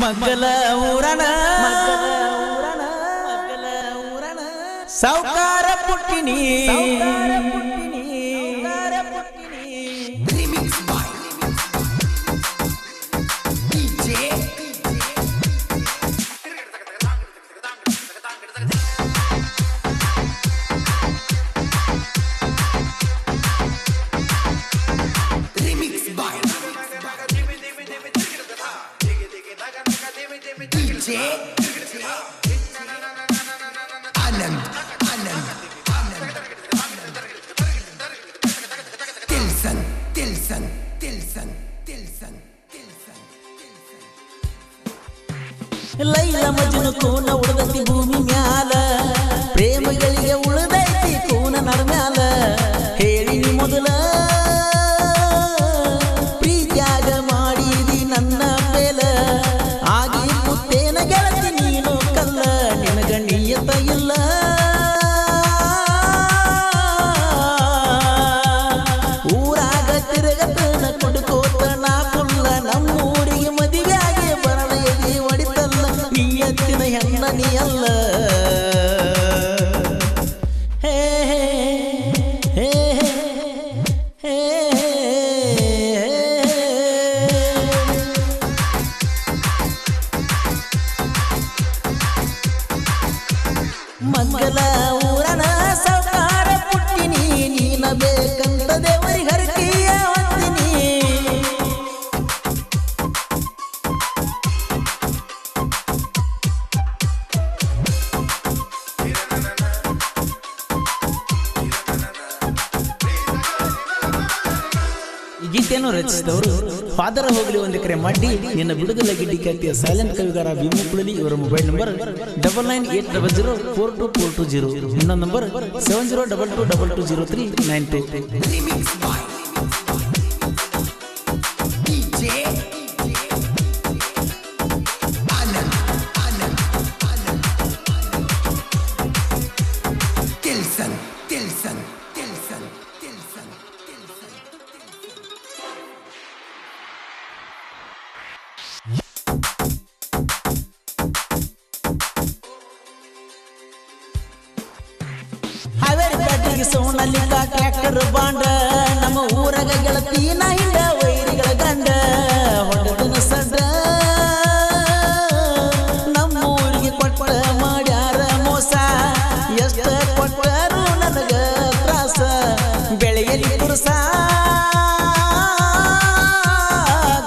ಮಗ್ಗಲ ಊರನ ಸಾವುಕಾರ ಪುಟ್ಟಿನಿ ಲೈಲ ಮಜ್ನು ಕೂನ ಉಳಿದೈತಿ ಭೂಮಿ ಮ್ಯಾಲ ಪ್ರೇಮಗಳಿಗೆ ಉಳಿದೈತಿ ಕೂನ ನರ್ಮ್ಯಾಲ ಹೇಳಿನಿ ಮೊದಲ ಪ್ರೀತ್ಯಾಗ ಮಾಡಿದಿ ನನ್ನ ಬೇಲ ಆಗಿ ಮುತ್ತೇನ ಗೆಳತಿ ನೀನು ಕಲ್ಲ ನಿನಗ ನಿಯತ ಇಲ್ಲ ಊರಾಗ ತಿರುಗತನ ಕುಡ್ಕೋತ ನಾ ಕುಲ್ಲ ನಮ್ಮೂರಿಗೆ ಮದುವೆಯಾಗಿ ಬರಣ ಎದಿ ಹೊಡಿತಲ್ಲ ನಿಯತ್ತಿನ ಹೆಣ್ಣ ನೀ ಅಲ್ಲ ಹೇ ಹೇ ಹೇ ಮಗ್ಗಲ ಊರನ ಸಾವುಕಾರ ಪುಟ್ಟಿನಿ ನೀನ ಬೇಕಂತ ದೇವರಿಗೆ ಹರಕೆಯ ಹೊತ್ತಿನಿ ಈ ಗೀತೆಯನ್ನು ರಚಿಸಿದವರು ಫಾದರ್ ಹೋಗ್ಲಿ ಒಂದು ಕರೆ ಮಾಡಿ ನಿನ್ನ ಬಿಡುಗಲ ಗಿಡ್ಡಿ ಖ್ಯಾತಿಯ ಸೈಲೆಂಟ್ ಕವಿಗಾರ ಭೀಮುಕುಳಲಿ ಇವರ ಮೊಬೈಲ್ ನಂಬರ್ 9980424220 ಇನ್ನೊಂದು ನಂಬರ್ 7022220392 ಹಾವೇರಿ ಪ್ಯಾಟಿಗೆ ಸೋನಲಿಂಗ ಟ್ರ್ಯಾಕ್ಟರ್ ಬಾಂಡ ನಮ್ಮ ಊರಾಗ ಗೆಳತಿ ನಾ ಹಿಂಡ ವೈರಿಗಳ ಗಂಡ ಹೊಡೆದನ ಸಡ್ಡ ನಮ್ಮ ಊರಿಗೆ ಕೊಟ್ಟ ಮಾಡ್ಯಾರ ಮೋಸ ಎಷ್ಟ ಕೊಟ್ಟರು ನನಗ ತ್ರಾಸ ಬೆಳೆಯಲಿ ಪುರುಸ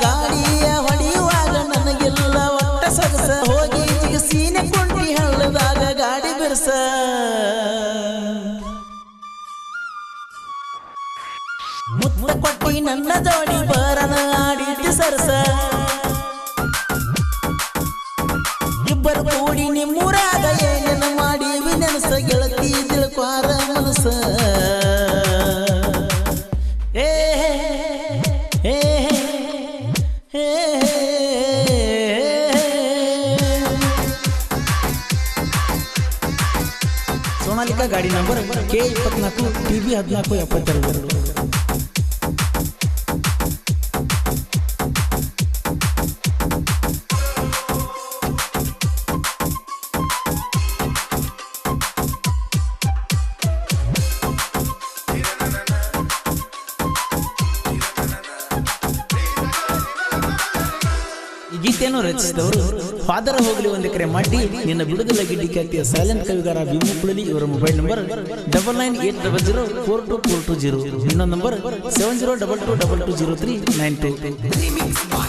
ಗಾಡಿಯ ಹೊಡೆಯುವಾಗ ನನಗಿಲ್ಲ ಒಟ್ಟ ಸೊಗಸ ಹೋಗಿ ಜಿಗಸೀನೆ ಕೊಂಡಿ ಹಳ್ಳದಾಗ ಗಾಡಿ ಬಿರ್ಸ ಮುತ್ತ ಕೊಟ್ಟಿ ನನ್ನ ಜೋಡಿ ಬರನ ಆಡಿತಿ ಸರಸ ಇಬ್ಬರು ಕೂಡಿ ನಿಮ್ಮೂರಾಗ ಏನೇನ ಮಾಡೀವಿ ನೆನಸ ಗೆಳತಿ ತಿಳ್ಕ್ವಾರ ಮನಸ ಏ ಹೇ ಹೇ ಸೋನಾಲಿಕಾ ಗಾಡಿ ನಂಬರ್ K24 TB 1472 ಗೀತೆಯನ್ನು ರಚಿಸಿದವರು ಫಾದರ್ ಹೋಗ್ಲಿ ಒಂದು ಕರೆ ಮಾಡಿ ನಿನ್ನ ಬಿಡುಗಲ ಗಿಡ್ಡಿ ಖ್ಯಾತಿಯ ಸೈಲೆಂಟ್ ಕವಿಗಾರ ಭೀಮುಕುಳಲಿ ಇವರ ಮೊಬೈಲ್ ನಂಬರ್ 9980424220 ಇನ್ನೊಂದು ನಂಬರ್ 7022220392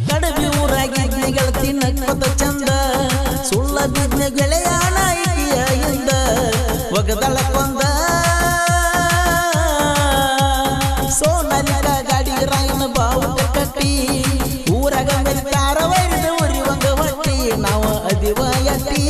ಕಡಬಿ ಊರಾಗಿದ್ನೆ ಗೆಳತಿ ನಕ್ಕೊತ ಚಂದ ಸುಳ್ಳ ಬಿದ್ನೆ ಗೆಳೆಯಾನ ಇಟಿಯಿಂದ ಒಗದಳ ಕೊಂದ ಸೋನಾಲಿಕಾ ಗಾಡಿ ರಾಯನ ಬಾವುಟ ಕಟ್ಟಿ ಊರಾಗ ಮೆಲ್ತಾರ ವೈರಿದ ಉರಿವಂಗ ಹೊಟ್ಟಿ ನಾವು ಅದಿವ ಯಟ್ಟಿ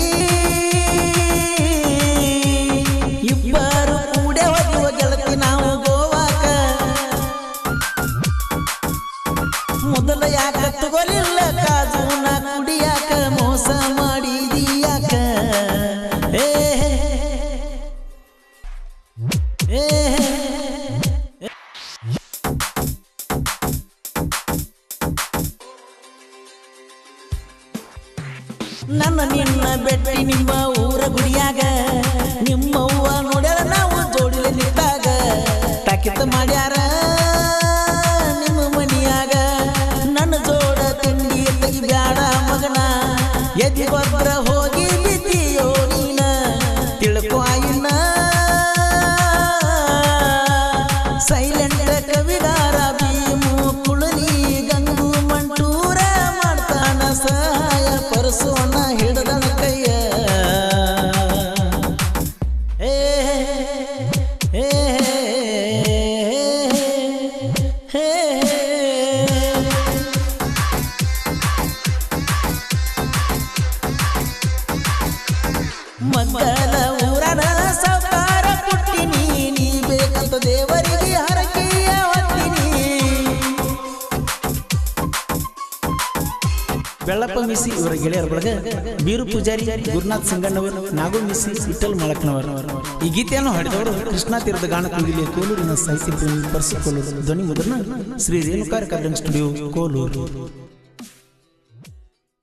ಮಕ್ಕಳ ಊರನ ಸಾಕಾರ ಪುಟ್ಟಿನಿ ನೀ ಬೇಕಂತ ದೇವರಿಗೆ ಹರಕೆಯ ಹೊತ್ತಿನಿ ಬೆಳ್ಳಪ್ಪ ಮಿಸಿ ಇವರ ಗೆಳೆಯರ ಬಳಗ ಬೀರು ಪೂಜಾರಿ ಗುರುನಾಥ್ ಸಿಂಗಣ್ಣವರು ನಾಗು ಮಿಸಿ ವಿಠಲ್ ಮಳಕ್ನವರು ಈ ಗೀತೆಯನ್ನು ಹಾಡಿದವರು ಕೃಷ್ಣಾ ತೀರದ ಗಾನ ಕುಂದಿಲಿಯ ಕೋಲೂರಿನ ಸಾಹಿತ್ಯ ಪ್ರೇಮಿ ಪರ್ಸು ಕೋಲೂರು ಧ್ವನಿ ಮುದ್ರಣ ಶ್ರೀ ರೇಣುಕಾರ ಕಬ್ಬಿಂಗ್ ಸ್ಟುಡಿಯೋ ಕೋಲೂರು